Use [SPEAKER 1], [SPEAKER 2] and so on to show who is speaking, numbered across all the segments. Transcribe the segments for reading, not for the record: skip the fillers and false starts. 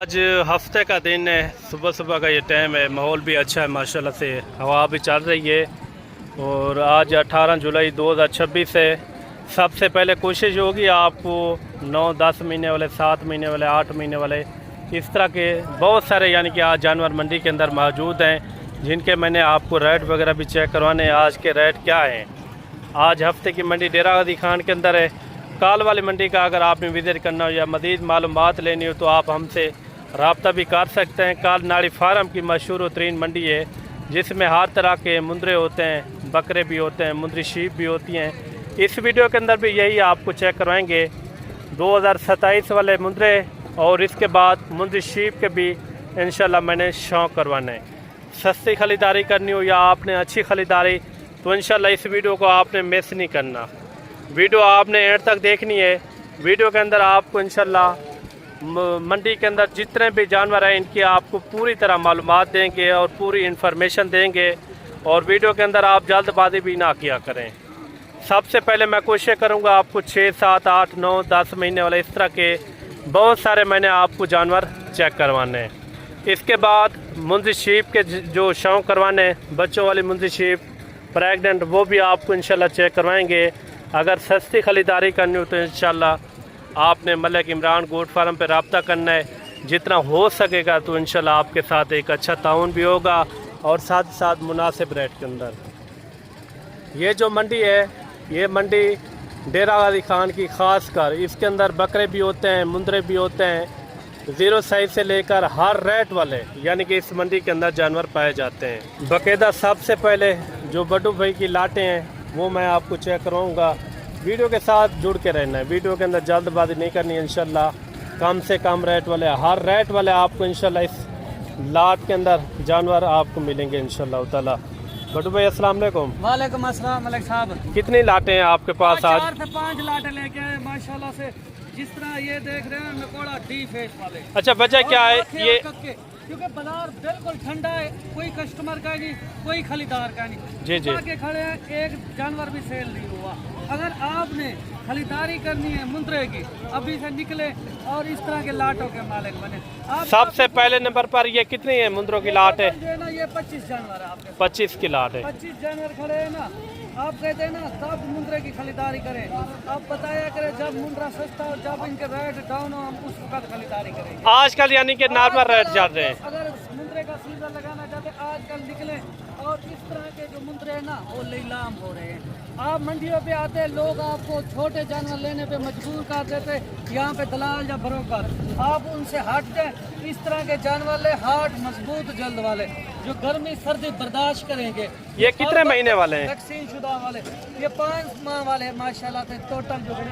[SPEAKER 1] आज हफ्ते का दिन है, सुबह सुबह का ये टाइम है, माहौल भी अच्छा है माशाल्लाह से, हवा भी चल रही है। और आज 18 जुलाई 2026 है। सबसे पहले कोशिश होगी आपको 9-10 महीने वाले, 7 महीने वाले, 8 महीने वाले, इस तरह के बहुत सारे यानी कि आज जानवर मंडी के अंदर मौजूद हैं, जिनके मैंने आपको रेट वगैरह भी चेक करवाने हैं। आज के रेट क्या हैं। आज हफ्ते की मंडी डेरा गाजी खान के अंदर है। काल वाली मंडी का अगर आपने विज़िट करना हो या मज़ीद मालूमात लेनी हो तो आप हमसे रब्ता भी कर सकते हैं। काल नाड़ी फार्म की मशहूर तरीन मंडी है, जिसमें हर तरह के मुंदरे होते हैं, बकरे भी होते हैं, मुंदरी शीप भी होती हैं। इस वीडियो के अंदर भी यही आपको चेक करवाएंगे 2027 वाले मुंदरे, और इसके बाद मुंदरी शीप के भी इंशाल्लाह मैंने शौक़ करवाने। सस्ती ख़रीदारी करनी हो या आपने अच्छी ख़रीदारी, तो इंशाल्लाह इस वीडियो को आपने मिस नहीं करना। वीडियो आपने एंड तक देखनी है। वीडियो के अंदर आपको इंशाल्लाह मंडी के अंदर जितने भी जानवर हैं इनकी आपको पूरी तरह मालूमात देंगे और पूरी इन्फॉर्मेशन देंगे। और वीडियो के अंदर आप जल्दबाजी भी ना किया करें। सबसे पहले मैं कोशिश करूंगा आपको 6, 7, 8, 9, 10 महीने वाले इस तरह के बहुत सारे मैंने आपको जानवर चेक करवाने हैं। इसके बाद मुंजी शीप के जो शौक़ करवाने, बच्चों वाली मुंजी शीप प्रेगनेंट, वो भी आपको इंशाल्लाह चेक करवाएंगे। अगर सस्ती ख़रीदारी करनी हो तो इंशाल्लाह आपने मलिक इमरान गोट फार्म पर रब्ता करना है। जितना हो सकेगा तो इंशाल्लाह आपके साथ एक अच्छा ताउन भी होगा और साथ साथ मुनासिब रेट के अंदर। ये जो मंडी है, ये मंडी डेरा गाजी खान की ख़ास कर, इसके अंदर बकरे भी होते हैं, मुंदरे भी होते हैं, 0 साइज़ से लेकर हर रेट वाले यानी कि इस मंडी के अंदर जानवर पाए जाते हैं। बाकायदा सबसे पहले जो बड्डू भाई की लाटें हैं वो मैं आपको चेक करवाऊँगा। वीडियो के साथ जुड़ के रहना है, वीडियो के अंदर जल्दबाजी नहीं करनी है। इंशाल्लाह कम से कम रेट वाले, हर रेट वाले आपको इंशाल्लाह इस लाट के अंदर जानवर आपको मिलेंगे इंशाल्लाह ताला। बड्डू भाई अस्सलाम वालेकुम।
[SPEAKER 2] वालेकुम अस्सलाम मलिक साहब।
[SPEAKER 1] कितनी लाटें हैं आपके पास आज?
[SPEAKER 2] 4 से 5 लाटें लेके आए माशाल्लाह से। जिस तरह ये देख रहे हैं नकोड़ा डी फेस वाले।
[SPEAKER 1] अच्छा, वजह क्या है ये?
[SPEAKER 2] क्योंकि बाजार बिल्कुल ठंडा है, कोई कस्टमर का नहीं, कोई खरीदार का नहीं।
[SPEAKER 1] जी जी।
[SPEAKER 2] के खड़े हैं, एक जानवर भी सेल नहीं हुआ। अगर आपने खरीदारी करनी है मुंदरे की, अभी से निकले और इस तरह के लाटों के मालिक बने।
[SPEAKER 1] सबसे पहले नंबर पर ये कितनी है मुंदरों की लाट है?
[SPEAKER 2] ना ये 25 जानवर है आपके।
[SPEAKER 1] 25 की लाट है।
[SPEAKER 2] 25 जानवर खड़े हैं ना। आप कहते हैं ना तब मुंदरे की खरीदारी करें, आप बताया करें जब मुंदरा सस्ता हो, जब इनके रेट डाउन हो, हम उस वक्त खरीदारी करेंगे।
[SPEAKER 1] आजकल यानी कि नॉर्मल रेट चल रहे हैं।
[SPEAKER 2] अगर मुंदरे का सीजन लगाना चाहते आजकल निकले, और इस तरह के जो मुंदरे हैं ना वो नीलाम हो रहे हैं। आप मंडियों पे आते हैं, लोग आपको छोटे जानवर लेने पे मजबूर कर देते, यहाँ पे दलाल या ब्रोकर, आप उनसे हट जाए। इस तरह के जानवर ले, हार्ट मजबूत जल्द वाले, जो गर्मी सर्दी बर्दाश्त करेंगे।
[SPEAKER 1] ये कितने महीने वाले हैं?
[SPEAKER 2] वैक्सीन शुदा वाले, ये 5 माह वाले माशाल्लाह से। टोटल जो है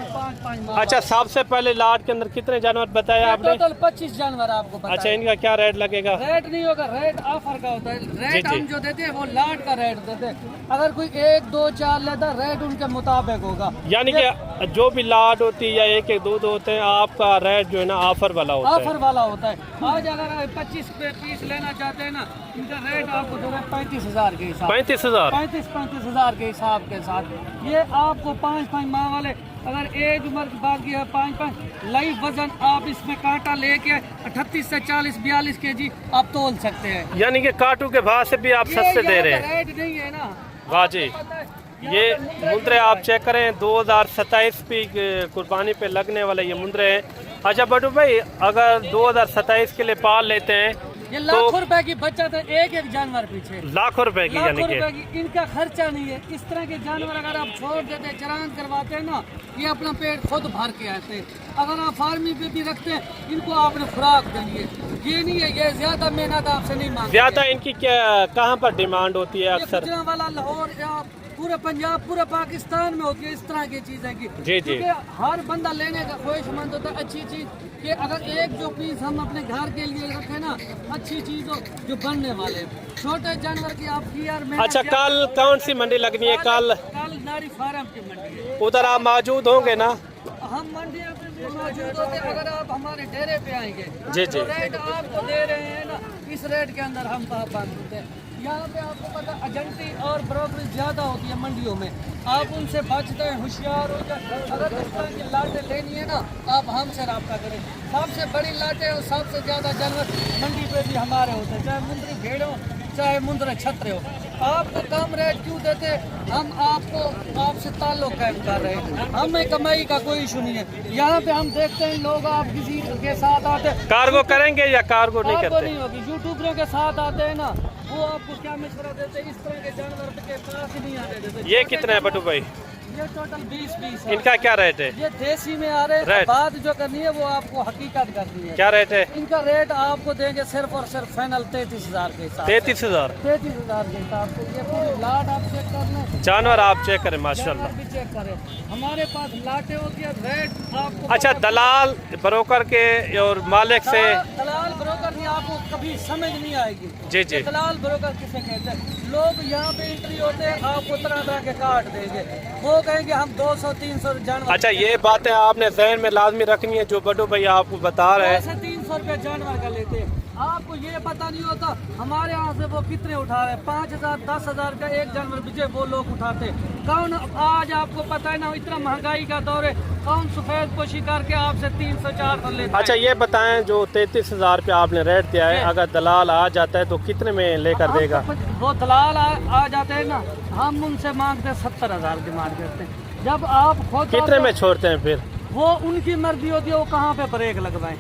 [SPEAKER 2] 5 माह।
[SPEAKER 1] अच्छा, सबसे पहले लाट के अंदर कितने जानवर बताया आपने?
[SPEAKER 2] टोटल 25 जानवर आपको बताया।
[SPEAKER 1] अच्छा, इनका क्या रेट लगेगा?
[SPEAKER 2] रेट नहीं होगा, रेट ऑफर का होता है। रेट हम जो देते हैं वो लाट का रेट देते हैं। अगर कोई 1, 2, 4 लेता, रेट उनके मुताबिक होगा।
[SPEAKER 1] यानी कि जो भी लाट होती है या 1, 2 होते हैं, आपका रेट जो है ना ऑफर वाला होता है।
[SPEAKER 2] ऑफर वाला होता है। आज अगर 25 पीस लेना चाहते हैं ना, इनका रेट आपको जो है 35,000 के हिसाब। 35,000 के हिसाब के साथ। ये आपको 5 माह वाले, अगर एज उम्र की बात की है 5 लाइव वजन आप इसमें कांटा लेके 38 से 40, 42 kg आप तोल सकते हैं।
[SPEAKER 1] यानी कि काटू के भाव से भी आप सस्ते दे रहे हैं।
[SPEAKER 2] रेट नहीं है ना।
[SPEAKER 1] वाह जी। ये मुंदरे आप चेक करें, 2027 की कुर्बानी पे लगने वाले ये मुंदरे हैं। अच्छा बड्डू भाई, अगर 2027 के लिए पाल लेते हैं
[SPEAKER 2] ये लाखों रुपए की बचत है एक जानवर पीछे।
[SPEAKER 1] लाखों रुपए की, यानी
[SPEAKER 2] कि इनका खर्चा नहीं है। इस तरह के जानवर अगर आप छोड़ देते हैं, चरान करवाते हैं ना, ये अपना पेट खुद भर के आते हैं। अगर आप फार्मिंग पे भी रखते हैं, इनको आपने खुराक देनी है। ये नहीं है, ये ज्यादा मेहनत आपसे नहीं मांगते।
[SPEAKER 1] ज्यादा इनकी क्या कहाँ पर डिमांड होती है? अक्सर
[SPEAKER 2] वाला लाहौर या पूरे पंजाब, पूरे पाकिस्तान में होती है इस तरह की चीजें की।
[SPEAKER 1] जी जी।
[SPEAKER 2] हर बंदा लेने का ख्वाहिशमंद होता है अच्छी चीज, कि अगर एक जो पीस हम अपने घर के लिए रखें ना, अच्छी चीज हो जो बनने वाले। छोटे जानवर की आपकी यार।
[SPEAKER 1] अच्छा, कल कौन सी मंडी लगनी है? कल
[SPEAKER 2] नारी फार्म की मंडी है।
[SPEAKER 1] उधर आप मौजूद होंगे ना?
[SPEAKER 2] हम मंडी मौजूद होते हैं। अगर आप हमारे डेरे पे आएंगे
[SPEAKER 1] जी जी,
[SPEAKER 2] तो रेट आपको दे रहे हैं ना, इस रेट के अंदर हम पाबंद होते हैं। यहाँ पे आपको पता एजेंटी और ब्रोकरेज ज़्यादा होती है मंडियों में, आप उनसे बचते हैं, होशियार हो जाए। अगर इस तरह की लाटें लेनी है ना, आप हमसे रब्ता करें। सबसे बड़ी लाटें और सबसे ज़्यादा जानवर मंडी पे भी हमारे होते हैं, चाहे मुंदरी भेड़ हो चाहे मुंदरे छतरे हो। आपको कम रेट क्यों देते? हम आपसे ताल्लुक कायम कर रहे हैं, हमें कमाई का कोई इशू नहीं है। यहाँ पे हम देखते हैं लोग आप किसी के साथ आते हैं,
[SPEAKER 1] कार्गो करेंगे या कार्गो नहीं
[SPEAKER 2] कार्गो
[SPEAKER 1] करते?
[SPEAKER 2] नहीं होगी, यूट्यूबरों के साथ आते हैं ना, वो आपको क्या मशवरा देते हैं, इस तरह के जानवर के पास ही नहीं आने देते।
[SPEAKER 1] ये कितने है बटू भाई?
[SPEAKER 2] ये टोटल 20 है।
[SPEAKER 1] इनका क्या रेट है?
[SPEAKER 2] ये देसी में आ रहे हैं,
[SPEAKER 1] रेट।
[SPEAKER 2] बात जो करनी है वो आपको हकीकत करनी है।
[SPEAKER 1] क्या रेट है?
[SPEAKER 2] इनका रेट आपको देंगे सिर्फ और सिर्फ फाइनल 33,000 के हिसाब से।
[SPEAKER 1] 33,000।
[SPEAKER 2] 33,000 के हिसाब से। ये पूरी लाट आप चेक कर लें,
[SPEAKER 1] जानवर आप चेक करें माशाल्लाह।
[SPEAKER 2] जानवर भी चेक करें। हमारे पास लाटें होती है, रेट आपको
[SPEAKER 1] अच्छा, दलाल ब्रोकर के और मालिक से?
[SPEAKER 2] दलाल ब्रोकर नहीं, आपको कभी समझ नहीं आएगी।
[SPEAKER 1] जी जी।
[SPEAKER 2] ये दलाल ब्रोकर किसे कहते हैं? लोग यहाँ पे एंट्री होते हैं, आपको तरह तरह के कार्ड देंगे, वो कहेंगे हम 200-300 जानवर।
[SPEAKER 1] अच्छा, ये बातें आपने जहन में लाजमी रखनी है जो बटू भाई आपको बता रहे हैं।
[SPEAKER 2] 300 रुपये जानवर का लेते हैं। आपको ये पता नहीं होता हमारे यहाँ से वो कितने उठा रहे हैं, 5,000 10,000 का एक जानवर बिजे वो लोग उठाते हैं। कौन आज आपको पता है ना, इतना महंगाई का दौर है, कौन सफेद पोशी करके आपसे 300-400 लेता है?
[SPEAKER 1] अच्छा, ये बताएं जो 33,000 रुपये आपने रेट दिया है, अगर दलाल आ जाता है तो कितने में लेकर देगा?
[SPEAKER 2] वो दलाल आ जाते हैं ना, हम उनसे मांगते हैं 70,000 डिमांड करते हैं। जब आप खुद
[SPEAKER 1] कितने में छोड़ते हैं फिर?
[SPEAKER 2] वो उनकी मर्जी होती है, वो कहाँ पे ब्रेक लगवाएं,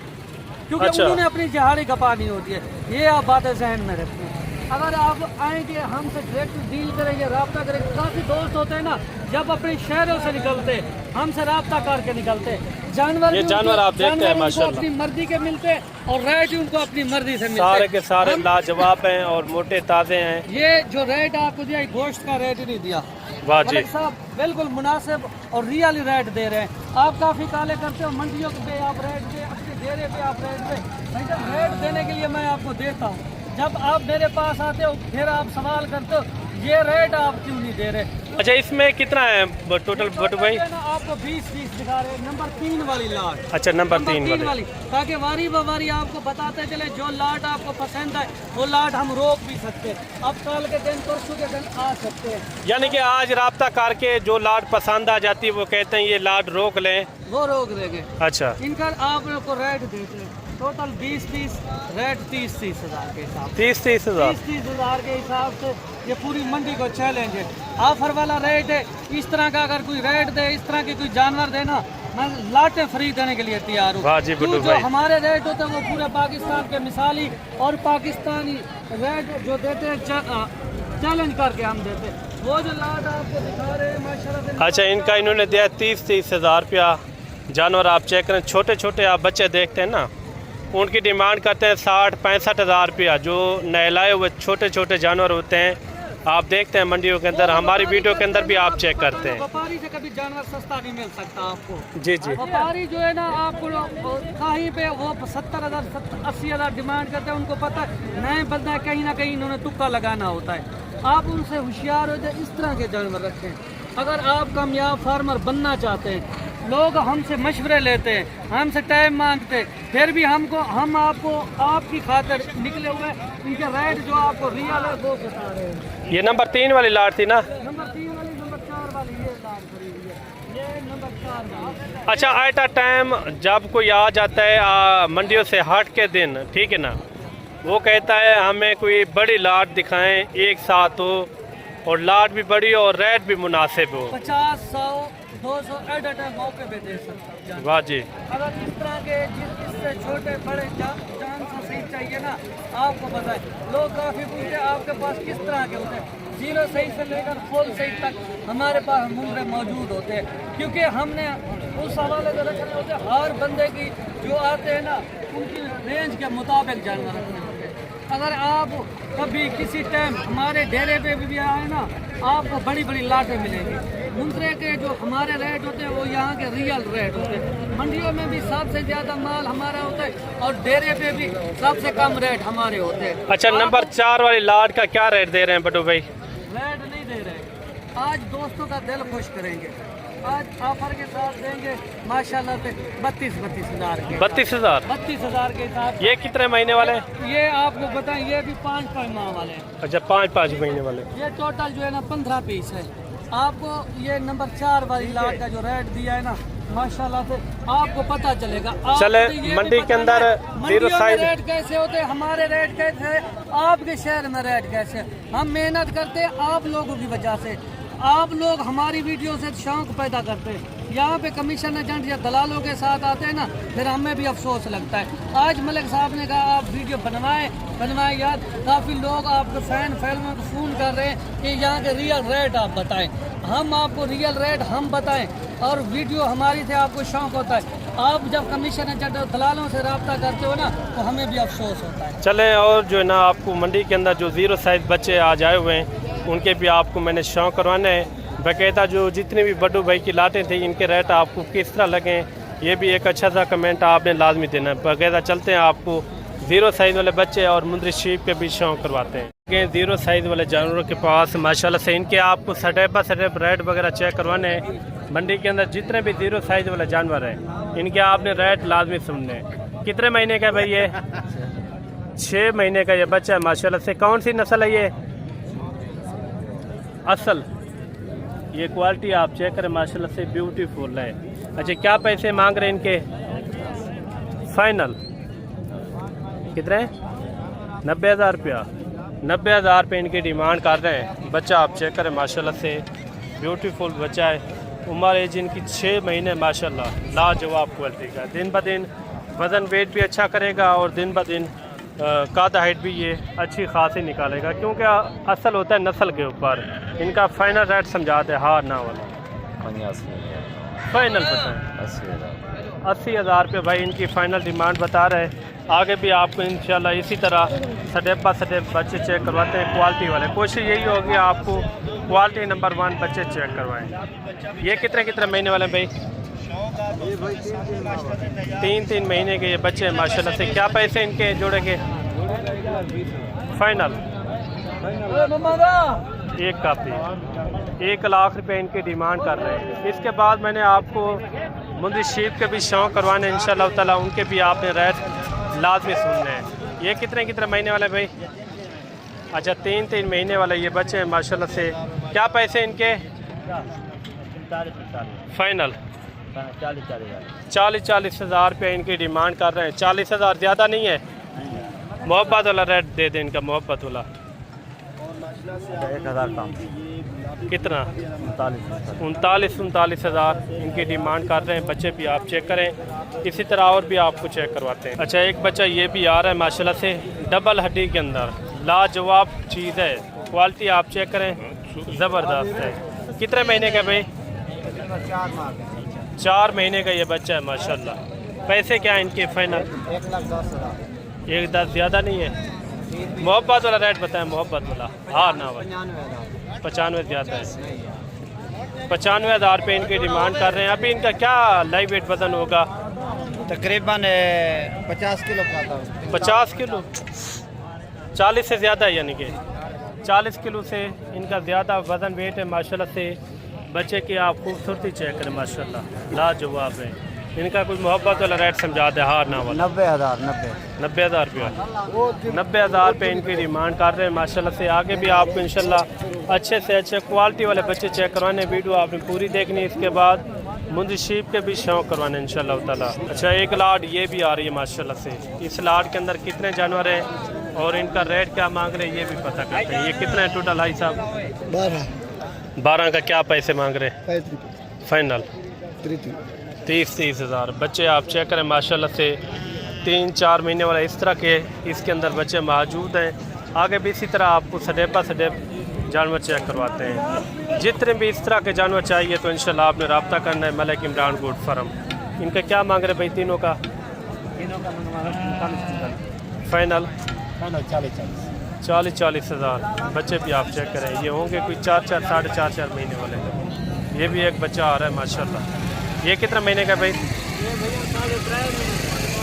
[SPEAKER 2] क्योंकि
[SPEAKER 1] अच्छा।
[SPEAKER 2] उन्होंने अपनी जहाड़ी खपानी होती है। ये आप बातें जहन में रखें। अगर आप आएंगे हमसे डायरेक्ट डील करेंगे, रब्ता करेंगे, काफ़ी दोस्त होते हैं ना, जब अपने शहरों से निकलते हमसे रब्ता करके निकलते। जानवर
[SPEAKER 1] ये
[SPEAKER 2] भी
[SPEAKER 1] जानवर
[SPEAKER 2] उनको-
[SPEAKER 1] आप देखते हैं
[SPEAKER 2] जानवर उनको
[SPEAKER 1] माशाल्लाह।
[SPEAKER 2] अपनी मर्जी के मिलते हैं और रेट भी उनको अपनी मर्जी से मिलते
[SPEAKER 1] सारे के सारे
[SPEAKER 2] हम-
[SPEAKER 1] लाजवाब हैं और मोटे ताज़े हैं।
[SPEAKER 2] ये जो रेट आपको दिया, गोश्त का रेट ही नहीं दिया
[SPEAKER 1] वाह जी।
[SPEAKER 2] मलिक साहब, बिल्कुल मुनासिब और रियल रेट दे रहे हैं। आप काफ़ी काले करते हो, मंडियों पे आप रेट दे, अपने डेरे पे आप रेट दे। भाई साहब, रेट देने के लिए मैं आपको देता हूँ, जब आप मेरे पास आते हो फिर आप सवाल करते हो ये रेट आप क्यों नहीं दे रहे।
[SPEAKER 1] अच्छा, इसमें कितना है टोटल बटू भाई?
[SPEAKER 2] ना आपको 20 दिखा रहे हैं, नंबर 3 वाली लाट।
[SPEAKER 1] अच्छा, नंबर 3
[SPEAKER 2] वाली, ताकि वारी बवारी आपको बताते चले, जो लाट आपको पसंद है वो लाट हम रोक भी सकते हैं। अब कल के दिन परसों के दिन आ सकते हैं,
[SPEAKER 1] यानी कि आज राब्ता करके जो लाट पसंद आ जाती है वो कहते हैं ये लाट रोक लें।
[SPEAKER 2] वो रोक देंगे।
[SPEAKER 1] अच्छा,
[SPEAKER 2] इनका आप लोग को रेट देते हैं टोटल 20 रेट 30 हज़ार के हिसाब से।
[SPEAKER 1] 30,000।
[SPEAKER 2] 30 हज़ार के हिसाब से ये पूरी मंडी को चैलेंज है। ऑफर वाला रेट है। इस तरह का अगर कोई रेट दे, इस तरह के कोई जानवर देना, मैं लाटें फ्री देने के लिए तैयार हूँ।
[SPEAKER 1] वाह जी बिट्टू
[SPEAKER 2] जो
[SPEAKER 1] भाई।
[SPEAKER 2] हमारे रेट होते हैं वो पूरे पाकिस्तान के मिसाली और पाकिस्तानी रेट जो देते हैं चैलेंज करके हम देते हैं। वो जो लाट आपको दिखा रहे हैं माशाल्लाह से।
[SPEAKER 1] अच्छा, इनका इन्होंने दिया 30,000 रुपया। जानवर आप चेक करें, छोटे छोटे आप बच्चे देखते हैं ना, उनकी डिमांड करते हैं 60-65 हज़ार रुपया। जो नहलाए हुए छोटे छोटे जानवर होते हैं आप देखते हैं मंडियों के अंदर, हमारी वीडियो के अंदर भी आप चेक करते हैं।
[SPEAKER 2] व्यापारी से कभी जानवर सस्ता नहीं मिल सकता आपको।
[SPEAKER 1] जी जी।
[SPEAKER 2] व्यापारी जो है ना आपको कहीं पे वो 70,000 80,000 डिमांड करते हैं, उनको पता है नए बंदा है, कहीं ना कहीं इन्होंने तुक्का लगाना होता है। आप उनसे होशियार हो जाए, इस तरह के जानवर रखें। अगर आप कामयाब फार्मर बनना चाहते हैं, लोग हमसे मशवरे लेते हैं, हमसे टाइम मांगते हैं, फिर भी हम आपको आपकी खातिर निकले हुए इनके रेट जो आपको रियल है वो बता रहे हैं।
[SPEAKER 1] ये नंबर 3 वाली लाट थी ना?
[SPEAKER 2] नंबर 3 वाली, नंबर 4 वाली ये लाट खड़ी हुई है, ये नंबर 4 वाली।
[SPEAKER 1] अच्छा, एट अ टाइम जब कोई आ जाता है मंडियों से हट के दिन, ठीक है ना, वो कहता है हमें कोई बड़ी लाट दिखाएं, एक साथ हो और लाट भी बड़ी हो और रेट भी मुनासिब हो।
[SPEAKER 2] 50, 100, 200 एट अ टाइम मौके पे दे सकता हूँ।
[SPEAKER 1] वाह जी।
[SPEAKER 2] अगर इस तरह के इससे छोटे बड़े जान से सही चाहिए ना, आपको बताएं, लोग काफ़ी पूछते हैं आपके पास किस तरह के होते हैं। 0 सही से लेकर फुल सही तक हमारे पास मुंडे मौजूद होते हैं, क्योंकि हमने उस हवाले से रखने होते हैं, हर बंदे की जो आते हैं ना उनकी रेंज के मुताबिक जानवर रखने होते हैं। अगर आप कभी किसी टाइम हमारे डेरे पे भी आए ना, आपको बड़ी बड़ी लाटें मिलेंगी। मुंद्रे के जो हमारे रेट होते हैं वो यहाँ के रियल रेट होते हैं। मंडियों में भी सबसे ज़्यादा माल हमारा होता है और डेरे पे भी सबसे कम रेट हमारे होते हैं।
[SPEAKER 1] अच्छा, नंबर 4 वाली लाट का क्या रेट दे रहे हैं बटू भाई?
[SPEAKER 2] रेट नहीं दे रहे, आज दोस्तों का दिल खुश करेंगे। आज ऑफर के साथ देंगे माशाल्लाह से 32,000 के
[SPEAKER 1] 32,000।
[SPEAKER 2] 32,000 के साथ।
[SPEAKER 1] ये कितने महीने वाले?
[SPEAKER 2] ये आपको बताएं, ये भी 5 माह वाले हैं।
[SPEAKER 1] अच्छा, 5 महीने वाले।
[SPEAKER 2] ये टोटल जो है ना 15 पीस है। आपको ये नंबर 4 वाली लाट का जो रेट दिया है ना, माशाल्लाह से आपको पता चलेगा।
[SPEAKER 1] चले मंडी के अंदर जीरो साइज
[SPEAKER 2] रेट कैसे होते हैं, हमारे रेट कैसे है, आपके शहर में रेट कैसे है। हम मेहनत करते हैं आप लोगों की वजह से, आप लोग हमारी वीडियो से शौक पैदा करते हैं। यहाँ पे कमीशन एजेंट या दलालों के साथ आते हैं ना, फिर हमें भी अफसोस लगता है। आज मलिक साहब ने कहा आप वीडियो बनवाएं यार, काफ़ी लोग आपके फैन फैलों को फ़ोन कर रहे हैं कि यहाँ के रियल रेट आप बताएं। हम आपको रियल रेट हम बताएं, और वीडियो हमारी से आपको शौक होता है। आप जब कमीशन एजेंट और दलालों से रब्ता करते हो ना, तो हमें भी अफसोस होता है।
[SPEAKER 1] चलें, और जो है ना आपको मंडी के अंदर जो ज़ीरो साइज़ बच्चे आज आए हुए हैं, उनके भी आपको मैंने शौक करवाने हैं। बाकायदा जो जितने भी बड्डू भाई की लाटें थी, इनके रेट आपको किस तरह लगें, ये भी एक अच्छा सा कमेंट आपने लाजमी देना है। बाकायदा चलते हैं, आपको ज़ीरो साइज़ वाले बच्चे और मुंदरी शीप के भी शौक करवाते हैं। ज़ीरो साइज़ वाले जानवरों के पास माशाल्लाह से इनके आपको स्टेप बाय स्टेप रेट वगैरह चेक करवाने हैं। मंडी के अंदर जितने भी ज़ीरो साइज़ वाले जानवर हैं, इनके आपने रेट लाजमी सुनने हैं। कितने महीने का है भाई ये? 6 महीने का ये बच्चा है माशाल्लाह से। कौन सी नस्ल है ये? असल। ये क्वालिटी आप चेक करें, माशाल्लाह से ब्यूटीफुल है। अच्छा, क्या पैसे मांग रहे हैं इनके? फाइनल कितने? 90,000 रुपया। 90,000 रुपये इनकी डिमांड कर रहे हैं। बच्चा आप चेक करें, माशाल्लाह से ब्यूटीफुल बच्चा है। उम्र एज इनकी 6 महीने, माशाल्लाह लाजवाब क्वालिटी का। दिन ब दिन वज़न वेट भी अच्छा करेगा, और दिन ब दिन काद हाइट भी ये अच्छी खासी निकालेगा, क्योंकि असल होता है नस्ल के ऊपर। इनका फाइनल रेट समझाते हैं, हार ना वाला फाइनल बताएं। 80,000 रुपये भाई इनकी फ़ाइनल डिमांड बता रहे हैं। आगे भी आपको इंशाल्लाह इसी तरह स्टेप बाय स्टेप बच्चे चेक करवाते हैं क्वालिटी वाले। कोशिश यही होगी आपको क्वालिटी नंबर 1 बच्चे चेक करवाएं। ये कितने महीने वाले हैं भाई? 3 महीने के ये बच्चे हैं माशाल्लाह से। क्या पैसे इनके जोड़ेंगे? फाइनल 1 कापी 1 लाख रुपए इनकी डिमांड कर रहे हैं। इसके बाद मैंने आपको मुंदी शीप के भी शौक करवाने इंशाल्लाह ताला, उनके भी आपने रेट लाजमी सुनने हैं। ये कितने महीने वाले भाई? अच्छा, 3 महीने वाले ये बच्चे हैं माशाल्लाह से। क्या पैसे इनके? फाइनल 40,000 रुपये इनकी डिमांड कर रहे हैं। 40,000 ज़्यादा नहीं है? मोहब्बत वाला रेट दे दें इनका, मोहब्बत वाला
[SPEAKER 3] 1,000 कम।
[SPEAKER 1] कितना? 39,000 इनकी डिमांड कर रहे हैं। बच्चे भी आप चेक करें, इसी तरह और भी आपको चेक करवाते हैं। अच्छा, एक बच्चा ये भी आ रहा है माशाल्लाह से, डबल हड्डी के अंदर लाजवाब चीज़ है। क्वालिटी आप चेक करें, ज़बरदस्त है। कितने महीने का भाई? 4 महीने का ये बच्चा है माशाल्लाह। पैसे क्या है इनके फाइनल?
[SPEAKER 3] 1,10,000।
[SPEAKER 1] 1,10,000 ज़्यादा नहीं है? मोहब्बत वाला रेट बताएं, मोहब्बत वाला। हाँ ना भाई, 95 ज़्यादा है। 95,000 रुपये इनकी डिमांड कर रहे हैं। अभी इनका क्या लाइव वेट वज़न होगा?
[SPEAKER 3] तकरीबन 50 किलो का था।
[SPEAKER 1] 50 किलो? 40 से ज़्यादा है, यानी कि 40 किलो से इनका ज़्यादा वज़न वेट है माशाल्लाह से। बच्चे की आप खूबसूरती चेक करें, माशाल्लाह लाजवाब है। इनका कुछ मोहब्बत वाला रेट समझा दे, हार ना वाला। 90,000 रुपया। 90,000 रुपये इनकी डिमांड कर रहे हैं माशाल्लाह से। आगे भी आपको इंशाल्लाह अच्छे से अच्छे क्वालिटी वाले बच्चे चेक करवाने। वीडियो आपने पूरी देखनी, इसके बाद मुंदी शीप के भी शौक करवाने इंशाल्लाह ताला। अच्छा, एक लाट ये भी आ रही है माशाल्लाह से। इस लाट के अंदर कितने जानवर हैं और इनका रेट क्या मांग रहे हैं ये भी पता करते हैं। ये कितना है टोटल भाई साहब? 12 का क्या पैसे मांग रहे हैं? फाइनल 30,000। बच्चे आप चेक करें माशाल्लाह से, 3-4 महीने वाला इस तरह के इसके अंदर बच्चे मौजूद हैं। आगे भी इसी तरह आपको स्टेप बाय स्टेप जानवर चेक करवाते हैं। जितने भी इस तरह के जानवर चाहिए तो इंशाल्लाह आपने रब्ता करना है मलिक इमरान गोट फार्म। इनका क्या मांग रहे भाई तीनों का? फाइनल 40,000। बच्चे भी आप चेक करें, ये होंगे कोई 4-4 साढ़े 4 महीने वाले। ये भी एक बच्चा आ रहा है माशाल्लाह। ये कितने महीने का भाई?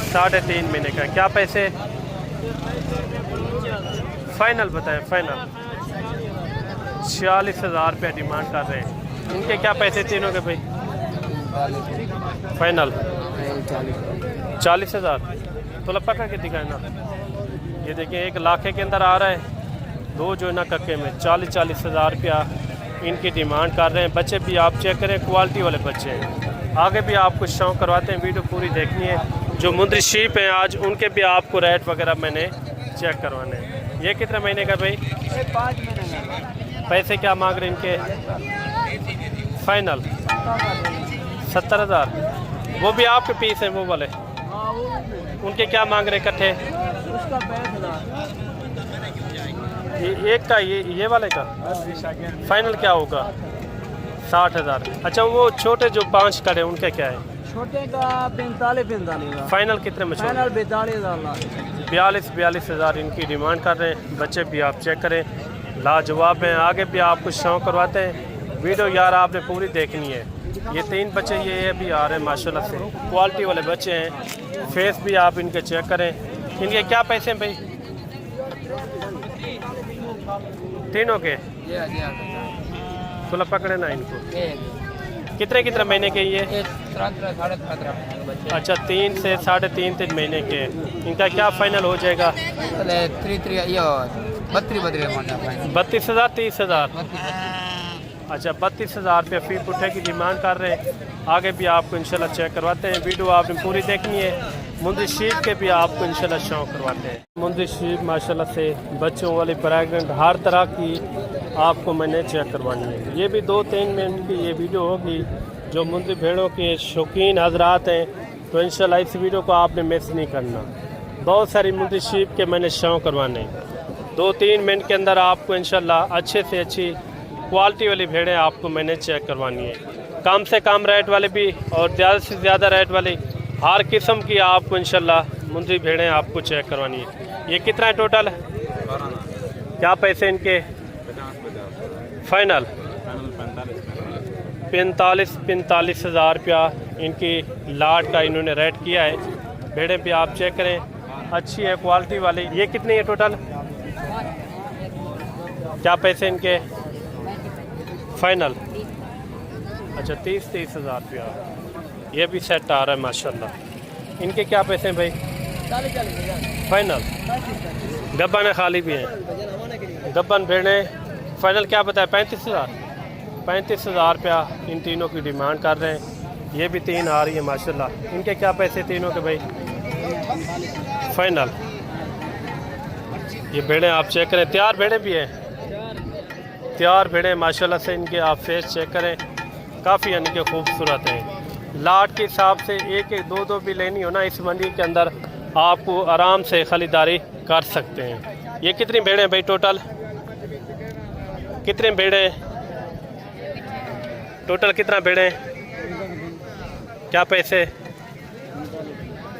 [SPEAKER 1] 3.5 महीने का। क्या पैसे? फाइनल बताएं, फाइनल 46,000 रुपया डिमांड कर रहे हैं। इनके क्या पैसे तीनों के भाई? फाइनल 40,000। तो पका के दिखाए ना, ये देखिए 1 लाख के अंदर आ रहा है। दो जो है ना कक्के में 40,000 रुपया इनकी डिमांड कर रहे हैं। बच्चे भी आप चेक करें, क्वालिटी वाले बच्चे हैं। आगे भी आपको शौक करवाते हैं, वीडियो पूरी देखनी है। जो मुंद्री शीप हैं आज उनके भी आपको रेट वगैरह मैंने चेक करवाने हैं। ये कितने महीने का भाई?
[SPEAKER 3] 5 महीने का।
[SPEAKER 1] पैसे क्या मांग रहे हैं इनके? फाइनल 70,000। वो भी आपके पीस हैं वो वाले, उनके क्या मांग रहे इकट्ठे?
[SPEAKER 3] उसका 65,000।
[SPEAKER 1] ये एक का, ये वाले का फाइनल क्या होगा? 60,000। अच्छा, वो छोटे जो 5 कड़े उनके क्या है?
[SPEAKER 3] छोटे का 45,000।
[SPEAKER 1] फाइनल कितने में?
[SPEAKER 3] फाइनल 42,000।
[SPEAKER 1] 42,000 इनकी डिमांड कर रहे हैं। बच्चे भी आप चेक करें, लाजवाब हैं। आगे भी आपको शौक करवाते हैं। वीडियो यार आपने पूरी देखनी है। ये 3 बच्चे ये भी आ रहे हैं माशाल्लाह से, क्वालिटी वाले बच्चे हैं। फेस भी आप इनके चेक करें। इनके क्या पैसे हैं भाई तीनों के? तो पकड़े ना इनको। कितने महीने के ये?
[SPEAKER 3] 17.5
[SPEAKER 1] अच्छा, 3 से 3.5 महीने के। इनका क्या फाइनल हो जाएगा? 32,000 30,000। अच्छा, 32,000 रुपये फी पुट्ठे की डिमांड कर रहे हैं। आगे भी आपको इंशाल्लाह चेक करवाते हैं। वीडियो आपने पूरी देखनी है। मुंद्री शीप के भी आपको इंशाल्लाह शौक करवाते हैं। मुंद्री शीप माशाल्लाह से बच्चों वाली ब्रैकेट हर तरह की आपको मैंने चेक करवानी है। ये भी 2-3 मिनट की ये वीडियो होगी। जो मुंद्री भेड़ों के शौकीन हजरात हैं तो इंशाल्लाह इस वीडियो को आपने मिस नहीं करना। बहुत सारी मुंद्री शीप के मैंने शौक करवाने। 2-3 मिनट के अंदर आपको इंशाल्लाह अच्छे से अच्छी क्वालिटी वाली भेड़ें आपको मैंने चेक करवानी है। कम से कम रेट वाले भी और ज़्यादा से ज़्यादा रेट वाली हर किस्म की आपको इंशाल्लाह मुंद्री भेड़ें आपको चेक करवानी है। ये कितना है टोटल? क्या पैसे इनके? फाइनल 45,000 रुपया इनकी लाट का इन्होंने रेट किया है। भेड़ें भी आप चेक करें, अच्छी है क्वालिटी वाली। ये कितनी है टोटल? क्या पैसे इनके? फाइनल अच्छा 30,000 रुपया। ये भी सेट आ रहा है माशाल्लाह। इनके क्या पैसे हैं भाई? फाइनल गब्बन खाली भी हैं। गब्बन भेड़े फाइनल क्या बताया? 35,000 रुपया इन तीनों की डिमांड कर रहे हैं। ये भी 3 आ रही है माशाल्लाह। इनके क्या पैसे तीनों के भाई? फाइनल ये भेड़े आप चेक करें, तैयार भेड़े भी हैं, तैयार भेड़े माशाल्लाह से। इनके आप फेस चेक करें, काफ़ी यानी कि खूबसूरत हैं। लाट के हिसाब से 1-1 2-2 भी लेनी हो ना इस मंडी के अंदर आपको आराम से खरीदारी कर सकते हैं। ये कितनी भेड़े हैं भाई टोटल? कितने भेड़े टोटल? कितना भेड़े? क्या पैसे?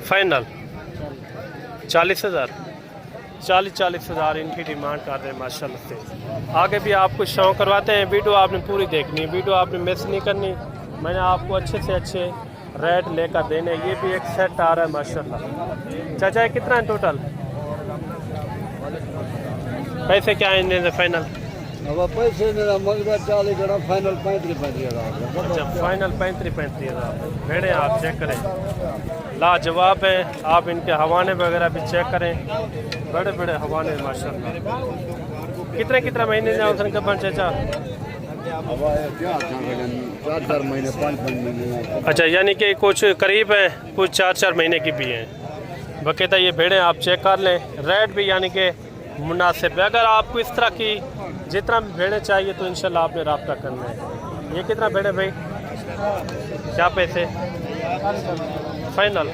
[SPEAKER 1] फाइनल 40,000। 40,000 इनकी डिमांड कर रहे हैं माशाल्लाह से। आगे भी आपको शौक करवाते हैं। वीडियो आपने पूरी देखनी है, वीडियो आपने मिस नहीं करनी। मैंने आपको अच्छे से अच्छे रेट लेकर देने। ये भी एक सेट आ रहा है माशाल्लाह। चाचा ये कितना है टोटल? पैसे क्या है इनमें फाइनल?
[SPEAKER 3] अब पैसे मेरा मगजा 40 जरा फाइनल 35,000।
[SPEAKER 1] अच्छा फाइनल 35,000 भेड़े आप चेक करें, लाजवाब है। आप इनके हवाने वगैरह भी चेक करें, बड़े बड़े हवाने माशाल्लाह। कितने महीने जाओ सन कपन चाचा?
[SPEAKER 3] 4 महीने 5 महीने।
[SPEAKER 1] अच्छा यानी कि कुछ करीब हैं, कुछ 4 महीने की भी हैं। बाकायदा ये भेड़ें आप चेक कर लें, रेट भी यानी कि मुनासिब है। अगर आपको इस तरह की जितना भी भेड़ें चाहिए तो इंशाल्लाह आपने रब्ता करना है। ये कितना भेड़े भाई? क्या पैसे? फाइनल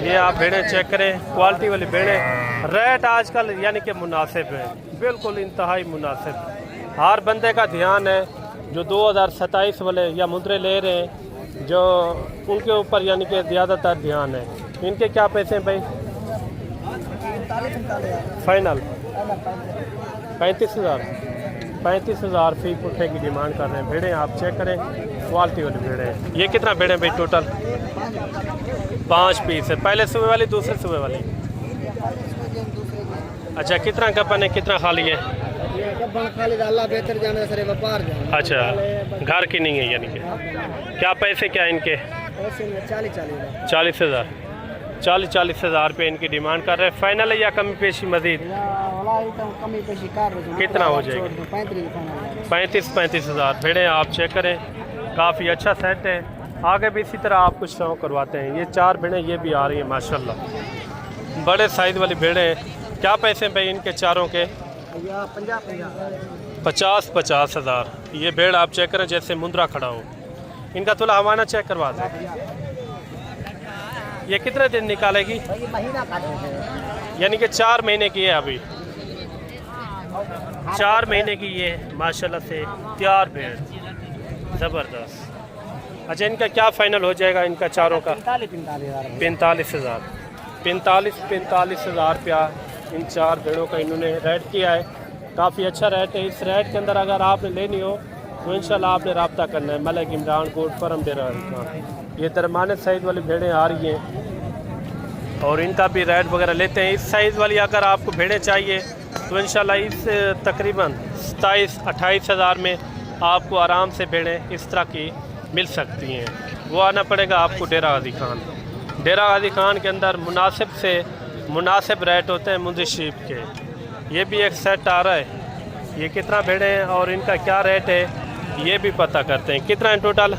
[SPEAKER 1] ये आप भेड़ें चेक करें, क्वालिटी वाली भेड़ें। रेट आजकल यानी कि मुनासिब है, बिल्कुल इंतहाई मुनासिब। हर बंदे का ध्यान है जो 2027 वाले या मुद्रे ले रहे हैं, जो उनके ऊपर यानी कि ज़्यादातर ध्यान है। इनके क्या पैसे हैं भाई? फाइनल 35,000 फी पुट्ठे की डिमांड कर रहे हैं। भेड़ें आप चेक करें, क्वालिटी वाली भेड़ें हैं। ये कितना भेड़ें भाई टोटल? 5 पीस है। पहले सुबह वाली, दूसरे सुबह वाली। अच्छा कितना गपन है, कितना खाली है?
[SPEAKER 2] खाली अल्लाह बेहतर जाने सरे व्यापार जाने।
[SPEAKER 1] अच्छा, घर की नहीं है यानी कि। क्या पैसे क्या इनके? 40,000 40,000 रुपये इनकी डिमांड कर रहे हैं। फाइनल है या कमी पेशी मजीद? कितना हो जाएगा? 35,000 भेड़ें आप चेक करें, काफ़ी अच्छा सेट है। आगे भी इसी तरह आप कुछ शौक करवाते हैं। ये 4 भेड़ें ये भी आ रही हैं माशाल्लाह, बड़े साइज़ वाली भेड़ें हैं। क्या पैसे हैं भाई इनके चारों के? 50,000। ये भेड़ आप चेक करें जैसे मुंद्रा खड़ा हो। इनका थोड़ा हवाना चेक करवा दें। ये कितने दिन निकालेगी? यानी कि 4 महीने की है अभी। 4 महीने की ये माशाल्लाह से तैयार भेड़, ज़बरदस्त। अच्छा, इनका क्या फ़ाइनल हो जाएगा इनका चारों का? 45,000 45,000 रुपया इन 4 भेड़ों का इन्होंने रेट किया है। काफ़ी अच्छा रेट है। इस रेट के अंदर अगर आपने लेनी हो तो इंशाल्लाह आपने रब्ता करना है। मलिक इमरान गोट फर्म डेरा ये दरमाने साइज़ वाली भेड़ें आ रही हैं और इनका भी रेट वगैरह लेते हैं। इस साइज़ वाली अगर आपको भेड़ें चाहिए तो इंशाल्लाह इस तकरीबन 27-28 हज़ार में आपको आराम से भेड़ें इस तरह की मिल सकती हैं। वो आना पड़ेगा आपको डेरा गाजी खान। डेरा गाजी खान के अंदर मुनासिब से मुनासिब रेट होते हैं मुंशी शीप के। ये भी एक सेट आ रहा है। ये कितना भेड़ें हैं और इनका क्या रेट है ये भी पता करते हैं। कितना है टोटल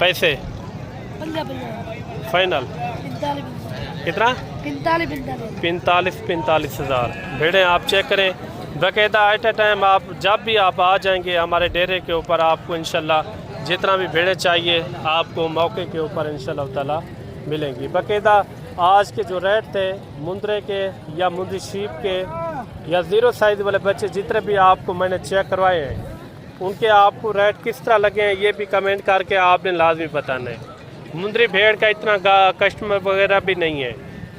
[SPEAKER 1] पैसे फाइनल? कितना? 45,000 भेड़ें आप चेक करें बाकायदा। एट ए टाइम आप जब भी आप आ जाएंगे हमारे डेरे के ऊपर, आपको इंशाल्लाह जितना भी भेड़ें चाहिए आपको मौके के ऊपर इंशाल्लाह ताला मिलेंगी बाकायदा। आज के जो रेट थे मुंद्रे के या मुंशी शीप के या ज़ीरो साइज़ वाले बच्चे जितने भी आपको मैंने चेक करवाए हैं उनके आपको रेट किस तरह लगे हैं ये भी कमेंट करके आपने लाजमी बताना है। मुंद्री भेड़ का इतना कस्टमर वगैरह भी नहीं है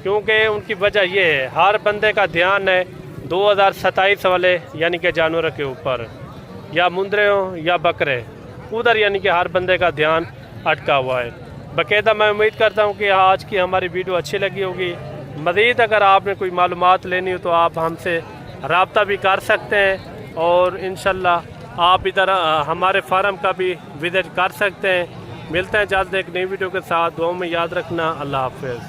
[SPEAKER 1] क्योंकि उनकी वजह ये है हर बंदे का ध्यान है 2027 वाले यानी कि जानवरों के ऊपर, या मुंद्रे हो या बकरे, उधर यानी कि हर बंदे का ध्यान अटका हुआ है बाकायदा। मैं उम्मीद करता हूँ कि आज की हमारी वीडियो अच्छी लगी होगी। मज़ीद अगर आपने कोई मालूमात लेनी हो तो आप हमसे रब्ता भी कर सकते हैं और इंशाल्लाह आप इधर हमारे फार्म का भी विज़िट कर सकते हैं। मिलते हैं जल्द एक नई वीडियो के साथ। दुआ में याद रखना। अल्लाह हाफ़िज़।